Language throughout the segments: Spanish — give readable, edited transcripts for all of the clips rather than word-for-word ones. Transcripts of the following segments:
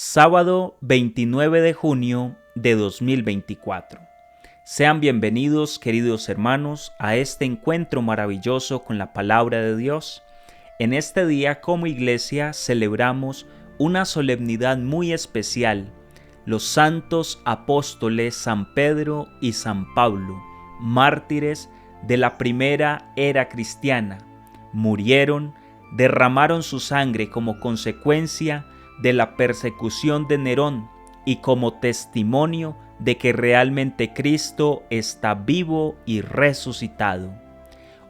Sábado 29 de junio de 2024. Sean bienvenidos, queridos hermanos, a este encuentro maravilloso con la palabra de Dios. En este día, como iglesia, celebramos una solemnidad muy especial: los santos apóstoles San Pedro y San Pablo, mártires de la primera era cristiana. Murieron, derramaron su sangre como consecuencia de la persecución de Nerón y como testimonio de que realmente Cristo está vivo y resucitado.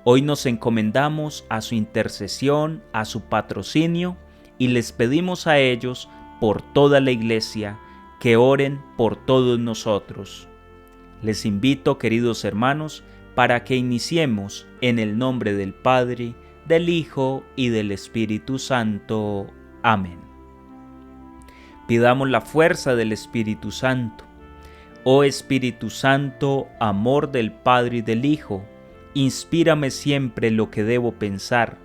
Hoy nos encomendamos a su intercesión, a su patrocinio, y les pedimos a ellos, por toda la iglesia, que oren por todos nosotros. Les invito, queridos hermanos, para que iniciemos en el nombre del Padre, del Hijo y del Espíritu Santo. Amén. Pidamos la fuerza del Espíritu Santo. Oh Espíritu Santo, amor del Padre y del Hijo, inspírame siempre lo que debo pensar,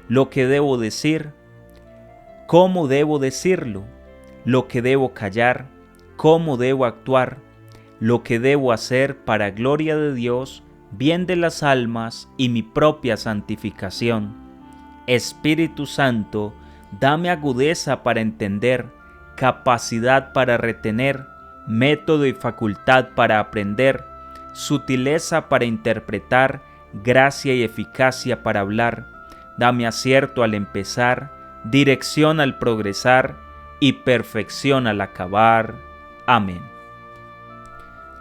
lo que debo decir, cómo debo decirlo, lo que debo callar, cómo debo actuar, lo que debo hacer para gloria de Dios, bien de las almas y mi propia santificación. Espíritu Santo, dame agudeza para entender, capacidad para retener, método y facultad para aprender, sutileza para interpretar, gracia y eficacia para hablar. Dame acierto al empezar, dirección al progresar y perfección al acabar. Amén.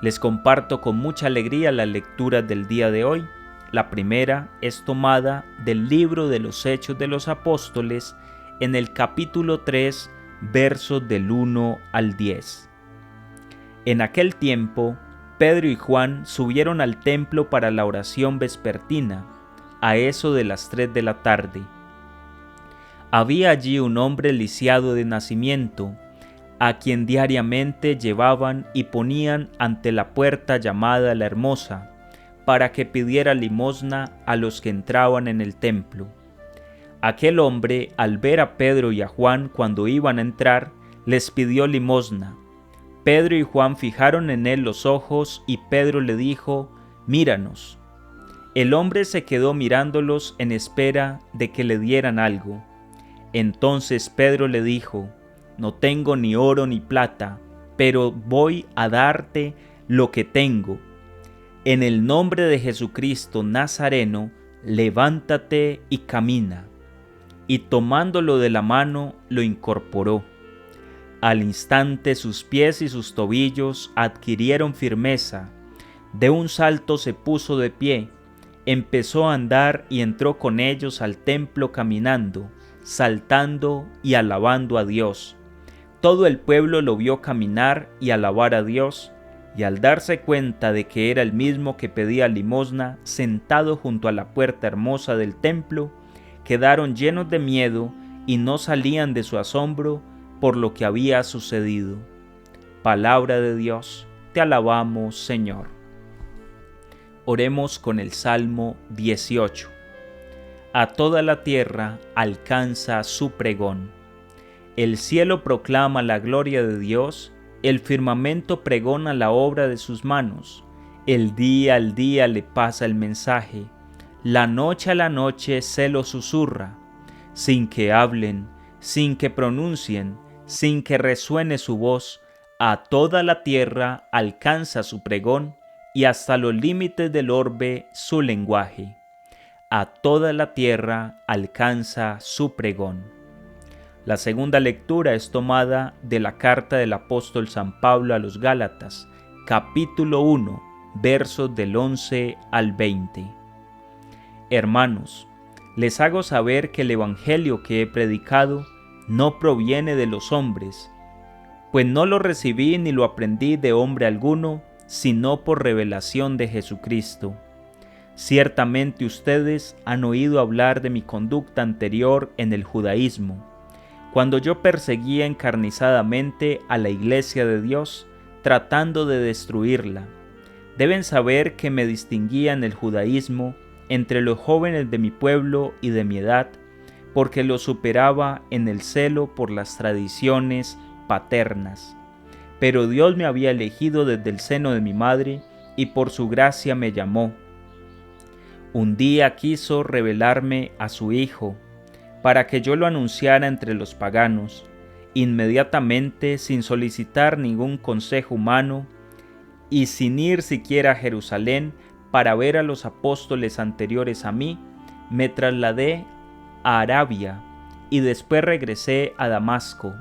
Les comparto con mucha alegría la lectura del día de hoy. La primera es tomada del libro de los Hechos de los Apóstoles en el capítulo 3, versos del 1 al 10. En aquel tiempo, Pedro y Juan subieron al templo para la oración vespertina, a eso de las 3 de la tarde. Había allí un hombre lisiado de nacimiento, a quien diariamente llevaban y ponían ante la puerta llamada La Hermosa, para que pidiera limosna a los que entraban en el templo. Aquel hombre, al ver a Pedro y a Juan cuando iban a entrar, les pidió limosna. Pedro y Juan fijaron en él los ojos y Pedro le dijo: «Míranos». El hombre se quedó mirándolos en espera de que le dieran algo. Entonces Pedro le dijo: «No tengo ni oro ni plata, pero voy a darte lo que tengo. En el nombre de Jesucristo Nazareno, levántate y camina». Y tomándolo de la mano, lo incorporó. Al instante sus pies y sus tobillos adquirieron firmeza. De un salto se puso de pie, empezó a andar y entró con ellos al templo caminando, saltando y alabando a Dios. Todo el pueblo lo vio caminar y alabar a Dios, y al darse cuenta de que era el mismo que pedía limosna sentado junto a la puerta hermosa del templo, quedaron llenos de miedo y no salían de su asombro por lo que había sucedido. Palabra de Dios, te alabamos, Señor. Oremos con el Salmo 18. A toda la tierra alcanza su pregón. El cielo proclama la gloria de Dios, el firmamento pregona la obra de sus manos. El día al día le pasa el mensaje, la noche a la noche se lo susurra, sin que hablen, sin que pronuncien, sin que resuene su voz. A toda la tierra alcanza su pregón y hasta los límites del orbe su lenguaje. A toda la tierra alcanza su pregón. La segunda lectura es tomada de la carta del apóstol San Pablo a los Gálatas, capítulo 1, versos del 11 al 20. Hermanos, les hago saber que el evangelio que he predicado no proviene de los hombres, pues no lo recibí ni lo aprendí de hombre alguno, sino por revelación de Jesucristo. Ciertamente ustedes han oído hablar de mi conducta anterior en el judaísmo, cuando yo perseguía encarnizadamente a la iglesia de Dios, tratando de destruirla. Deben saber que me distinguía en el judaísmo entre los jóvenes de mi pueblo y de mi edad, porque los superaba en el celo por las tradiciones paternas. Pero Dios me había elegido desde el seno de mi madre y por su gracia me llamó. Un día quiso revelarme a su Hijo, para que yo lo anunciara entre los paganos. Inmediatamente, sin solicitar ningún consejo humano y sin ir siquiera a Jerusalén para ver a los apóstoles anteriores a mí, me trasladé a Arabia y después regresé a Damasco.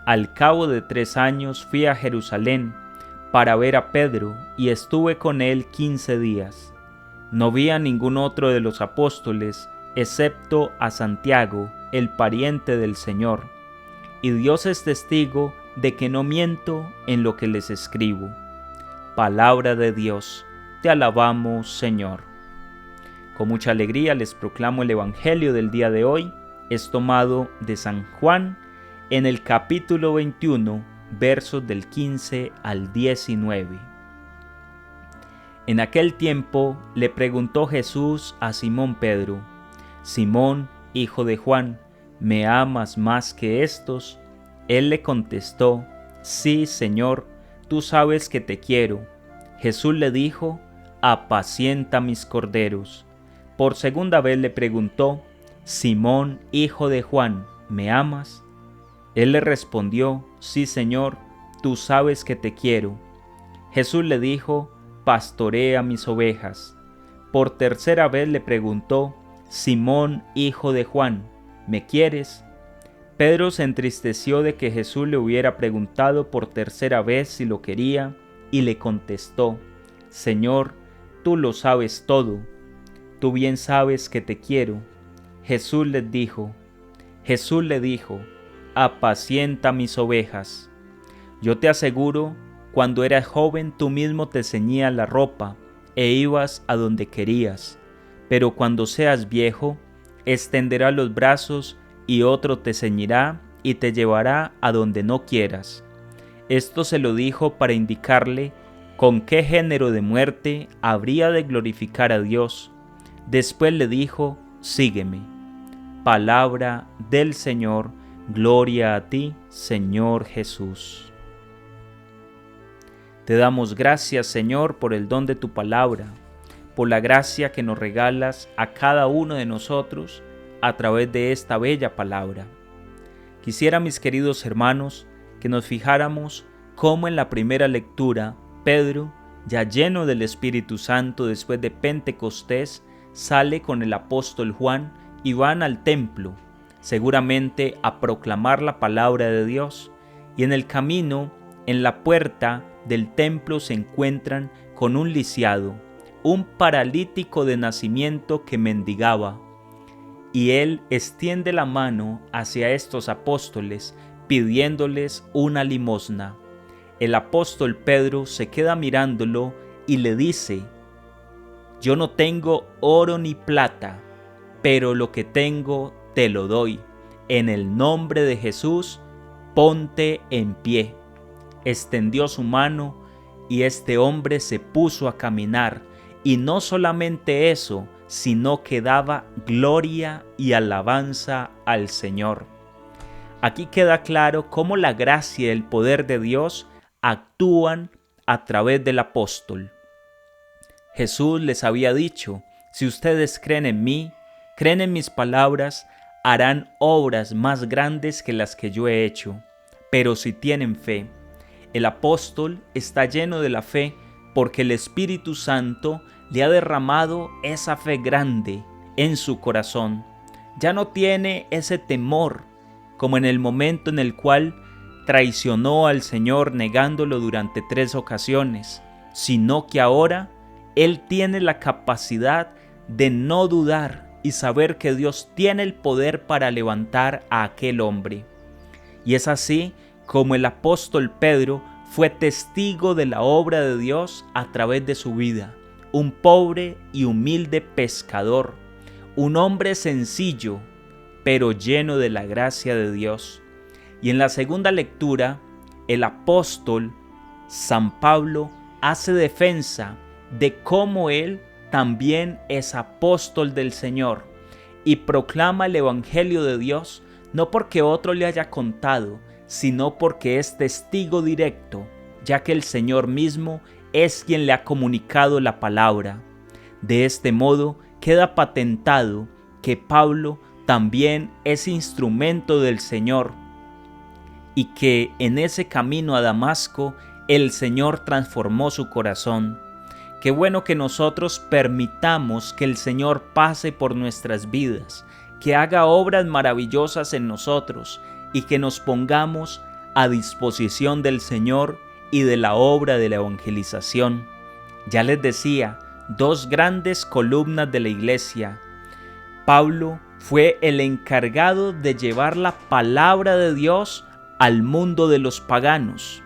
Al cabo de 3 años fui a Jerusalén para ver a Pedro y estuve con él 15 días. No vi a ningún otro de los apóstoles excepto a Santiago, el pariente del Señor. Y Dios es testigo de que no miento en lo que les escribo. Palabra de Dios, te alabamos, Señor. Con mucha alegría les proclamo el Evangelio del día de hoy. Es tomado de San Juan en el capítulo 21, versos del 15 al 19. En aquel tiempo le preguntó Jesús a Simón Pedro: Simón, hijo de Juan, ¿me amas más que estos? Él le contestó: Sí, Señor, tú sabes que te quiero. Jesús le dijo: Apacienta mis corderos. Por segunda vez le preguntó: Simón, hijo de Juan, ¿me amas? Él le respondió: Sí, Señor, tú sabes que te quiero. Jesús le dijo: Pastorea mis ovejas. Por tercera vez le preguntó: Simón, hijo de Juan, ¿me quieres? Pedro se entristeció de que Jesús le hubiera preguntado por tercera vez si lo quería, y le contestó: Señor, tú lo sabes todo, tú bien sabes que te quiero. Jesús le dijo: Apacienta mis ovejas. Yo te aseguro, cuando eras joven tú mismo te ceñías la ropa e ibas a donde querías, pero cuando seas viejo, extenderás los brazos y otro te ceñirá y te llevará a donde no quieras. Esto se lo dijo para indicarle con qué género de muerte habría de glorificar a Dios. Después le dijo: Sígueme. Palabra del Señor. Gloria a ti, Señor Jesús. Te damos gracias, Señor, por el don de tu palabra, por la gracia que nos regalas a cada uno de nosotros a través de esta bella palabra. Quisiera, mis queridos hermanos, que nos fijáramos cómo en la primera lectura Pedro, ya lleno del Espíritu Santo después de Pentecostés, sale con el apóstol Juan y van al templo, seguramente a proclamar la palabra de Dios, y en el camino, en la puerta del templo, se encuentran con un lisiado, un paralítico de nacimiento que mendigaba, y él extiende la mano hacia estos apóstoles pidiéndoles una limosna. El apóstol Pedro se queda mirándolo y le dice: Yo no tengo oro ni plata, pero lo que tengo te lo doy. En el nombre de Jesús, ponte en pie. Extendió su mano y este hombre se puso a caminar, y no solamente eso, sino que daba gloria y alabanza al Señor. Aquí queda claro cómo la gracia y el poder de Dios actúan a través del apóstol. Jesús les había dicho: si ustedes creen en mí, creen en mis palabras, harán obras más grandes que las que yo he hecho. Pero si tienen fe, el apóstol está lleno de la fe porque el Espíritu Santo le ha derramado esa fe grande en su corazón. Ya no tiene ese temor como en el momento en el cual traicionó al Señor negándolo durante 3 ocasiones, sino que ahora él tiene la capacidad de no dudar y saber que Dios tiene el poder para levantar a aquel hombre. Y es así como el apóstol Pedro fue testigo de la obra de Dios a través de su vida. Un pobre y humilde pescador, un hombre sencillo, pero lleno de la gracia de Dios. Y en la segunda lectura, el apóstol San Pablo hace defensa de cómo él también es apóstol del Señor y proclama el Evangelio de Dios no porque otro le haya contado, sino porque es testigo directo, ya que el Señor mismo es quien le ha comunicado la palabra. De este modo queda patentado que Pablo también es instrumento del Señor y que en ese camino a Damasco el Señor transformó su corazón. Qué bueno que nosotros permitamos que el Señor pase por nuestras vidas, que haga obras maravillosas en nosotros y que nos pongamos a disposición del Señor y de la obra de la evangelización. Ya les decía, dos grandes columnas de la iglesia. Pablo fue el encargado de llevar la palabra de Dios al mundo de los paganos.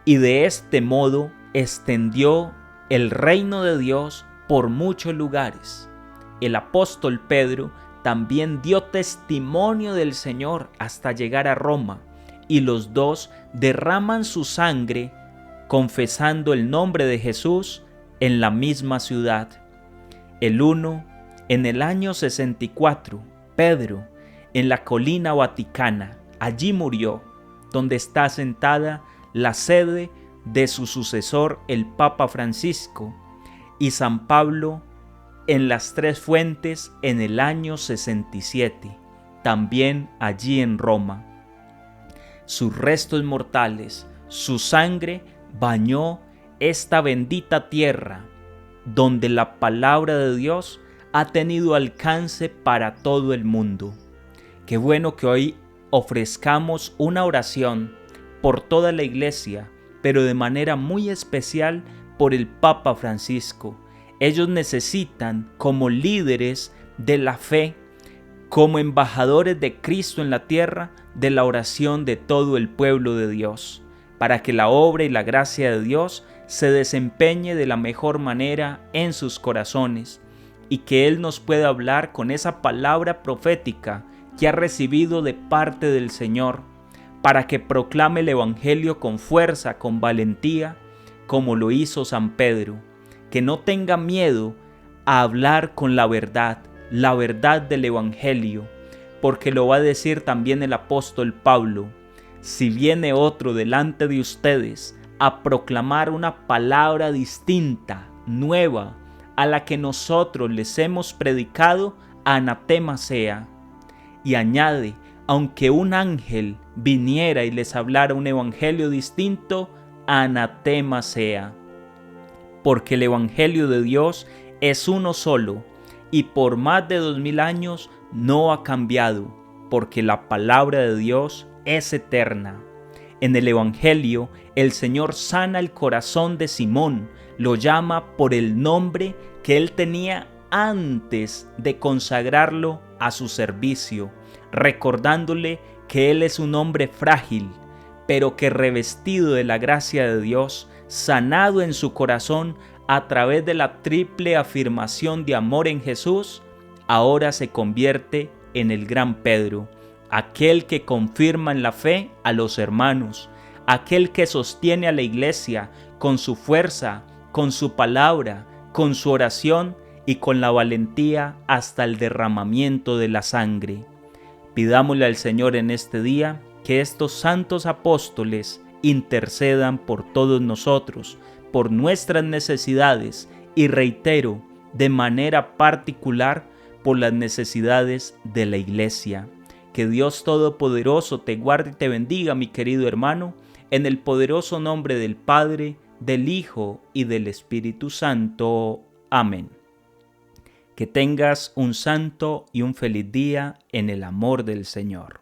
Y de este modo extendió el reino de Dios por muchos lugares. El apóstol Pedro también dio testimonio del Señor hasta llegar a Roma, y los dos derraman su sangre confesando el nombre de Jesús en la misma ciudad. El uno en el año 64, Pedro en la colina Vaticana, allí murió, donde está sentada la sede de su sucesor, el Papa Francisco, y San Pablo en las Tres Fuentes en el año 67, también allí en Roma. Sus restos mortales, su sangre bañó esta bendita tierra, donde la palabra de Dios ha tenido alcance para todo el mundo. Qué bueno que hoy ofrezcamos una oración por toda la iglesia, pero de manera muy especial por el Papa Francisco. Ellos necesitan, como líderes de la fe, como embajadores de Cristo en la tierra, de la oración de todo el pueblo de Dios, para que la obra y la gracia de Dios se desempeñe de la mejor manera en sus corazones, y que Él nos pueda hablar con esa palabra profética que ha recibido de parte del Señor, para que proclame el Evangelio con fuerza, con valentía, como lo hizo San Pedro, que no tenga miedo a hablar con la verdad del Evangelio, porque lo va a decir también el apóstol Pablo: si viene otro delante de ustedes a proclamar una palabra distinta, nueva, a la que nosotros les hemos predicado, anatema sea. Y añade: aunque un ángel viniera y les hablara un evangelio distinto, anatema sea. Porque el evangelio de Dios es uno solo, y por más de 2000 años no ha cambiado, porque la palabra de Dios es eterna. En el evangelio, el Señor sana el corazón de Simón, lo llama por el nombre que él tenía antes de consagrarlo a su servicio, recordándole que él es un hombre frágil, pero que revestido de la gracia de Dios, sanado en su corazón a través de la triple afirmación de amor en Jesús, ahora se convierte en el gran Pedro, aquel que confirma en la fe a los hermanos, aquel que sostiene a la iglesia con su fuerza, con su palabra, con su oración y con la valentía hasta el derramamiento de la sangre. Pidámosle al Señor en este día que estos santos apóstoles intercedan por todos nosotros, por nuestras necesidades y, reitero, de manera particular por las necesidades de la iglesia. Que Dios Todopoderoso te guarde y te bendiga, mi querido hermano, en el poderoso nombre del Padre, del Hijo y del Espíritu Santo. Amén. Que tengas un santo y un feliz día en el amor del Señor.